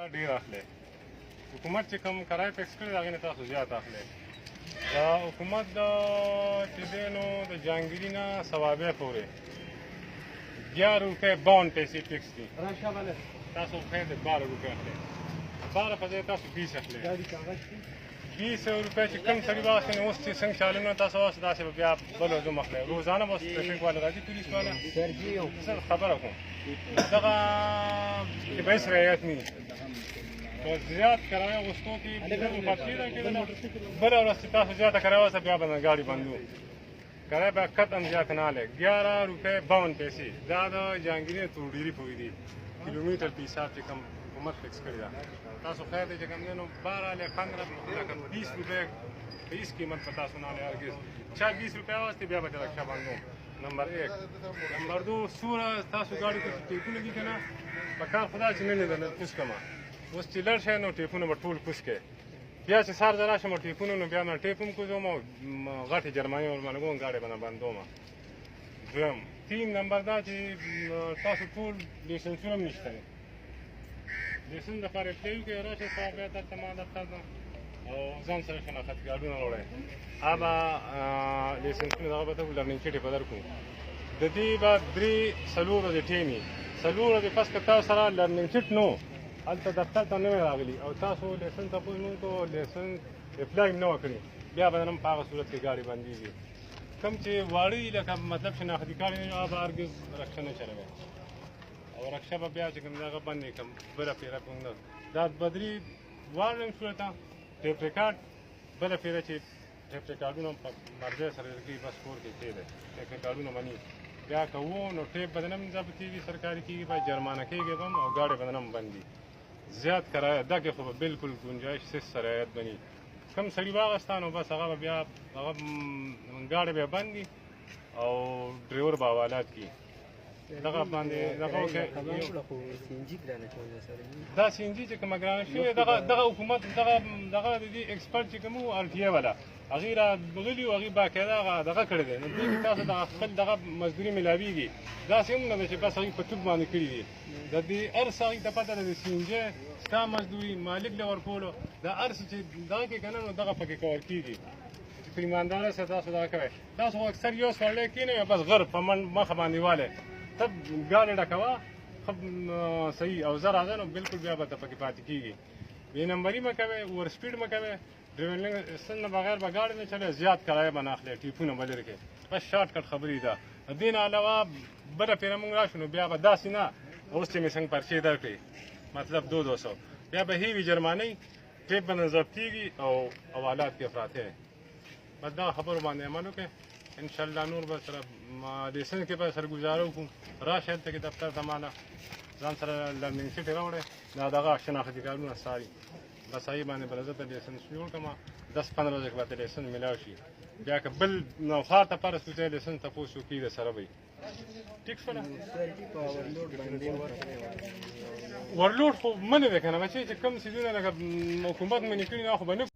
ډېر اخلي حکومت چې کوم کرایه فکس کړې د هغې نه تاسو زیات اخلي دا حکومت چې دی نو د جهانګیري نه ثوابۍ پورې 11 روپۍ 52 پیسې فکس دي تاسو خیر د 12 روپۍ اخلي 12 په ځای تاسو 20 اخلي 20 روپۍ چې کوم سړي واخلي نو اوس چې څنګه چالونه تاسو اوس داسې به بیا بل ورځ هم اخلي روزانه به اوس ټرافیک والا راځي پولیس والا زه خبره کوم دغه کې به هېڅ رعایت نه وي په زیات کرایه غوښتو کې پرچې راکېدله بله ورځ چې تاسو زیاته کرایه وسه بیا به ګاډي بندو کرایه به قطعا زیاته نه هلک 11 روپۍ 52 پیسې دا د جهانګیري نه تر ډېري پورې دي کیلومیټر په حساب چې کوم حکومت فکس کړې ده تاسو خیر دی چې کوم دی نو 12 له 15 20 روپۍ په هېڅ قیمت په تاسو نه هلي هرګز چا 20 روپۍ واخېستې بیا به د رکشه بندوم نمبر 1 نمبر 2 سوره تاسو ګاډي کې چې ټیپونه دي که نه په کار خدا چې نه لیدل کوز کړمه اوس چې لړ شئ نو ټیپونه به ټول کوز کړئ بیا چې سهار زه راشم ټیپونه نو بیا به ټیپ هم کوزوم او غټې جرمانې ورباندې کوم ګاډۍ به نه بندوم دویم 3 نمبر دا چې تاسو ټول لیسنسونه هم نشته دی لیسنس دپاره اپلای وکړئ راشئ سهار بیا دلته ما دفتر ته او ځان سره شناختي کارډونه راوړئ هغه لیسنسونه دغه به ته لرنینګ چټې به درکړو د دې به 3-4 ورځې ټیم وي 4 ورځې پس که تاسو سره لرنینګ چټ نو هلته دفتر ته نه وی راغلي او تاسو لیسنس تپوس مو وکړو لیسنس اپلای هم نه وکړي بیا به هم په هغه صورت کې ګاډي بندېږي کوم چې واړه دي لکه مطلب شناختي کارت نه هغه به هرګز رکشه نه چلوئ او رکشه به بیا چې کوم دی هغه بند یې کړم بله پیره پوندل دا بدري واړم شو ته ټیپ ریکارډ بله پیره چې ټیپ ریکارډونه په مرجع سره درکوي بس کور کې کېږي ټیپ ریکارډونه مني بیا که وو نو ټیپ به نه هم ضبطېږي سرکاري کېږي به جرمانه کېږي به هم او ګاډۍ به نه هم بند وي زیات کرایه دا کې خو به بالکل ګنجایش صفر رعایت بني کوم سړي واخېستا نو بس هغه به بیا هغه ګاډۍ به بند وي او ډریور به حوالات کړي دغه باندې دغه وکړئ دا سی ان جي چې کومه ګرانه شوې دغه حکومت دغه د دې ایکسپرټ چې کوم وو RTA والا هغې راغلي وو هغې باقاعده هغه دغه کړی دی نو دې کې تاسو دغه خپل دغه مزدوري میلاویږي داسې هم نه ده چې بس هغې په توپ باندې کړي دي د دې هر څه هغې ته پته ده د سی ان جي ستا مزدوري مالک له ورکولو دا هر څه چې دغه کې که نه نو دغه پکې کول کېږي چې په ایمانداره سره تاسو دغه کوئ تاسو خو اکثر یو سړی کېنوئ بس غر په مخه باندې والی ته ګاډۍ ډکوه ښه صحیح او زه راځه نو بالکل بیا به ته پکې پاتې کېږي بې نمبري مه کوئ اوور سپیډ مه کوئ ډرایوینګ لایسنس نه بغیر به ګاډۍ نه چلوئ زیات کرایه به نه اخلئ ټیپونه به لرې کړئ بس شارټ کټ خبرې ده د دې نه علاوه بله پیره مونږ راشو نو بیا به داسې نه اوس چې مې څنګه پرچې درکړې مطلب 200 بیا به هیوي جرمانۍ ټیپ به نه ضبطېږي او حوالات کې افراطي بس دغه خبرو باندې عمل وکړئ انشاءالله نور به سره لیسنس کې به سرګزاره وکړو راشه هلته کې دفتر ته ماله ځان سره لرنینګ سیټ یې راوړی دا دغه شناختي کارډونه ستاري بس هغې باندې به زه ته لیسنس جوړ کړم 10-15 ورځې کې به ته لیسنس میلاو شي بیا که بل نوښار ته فرض کړو ځای لیسنس تپوس وکړي د سره به ټیک شوله ورلوډ خو منې دی که نه بچې چې کوم څیزونه لکه حکومت منې کړي دا خو به نه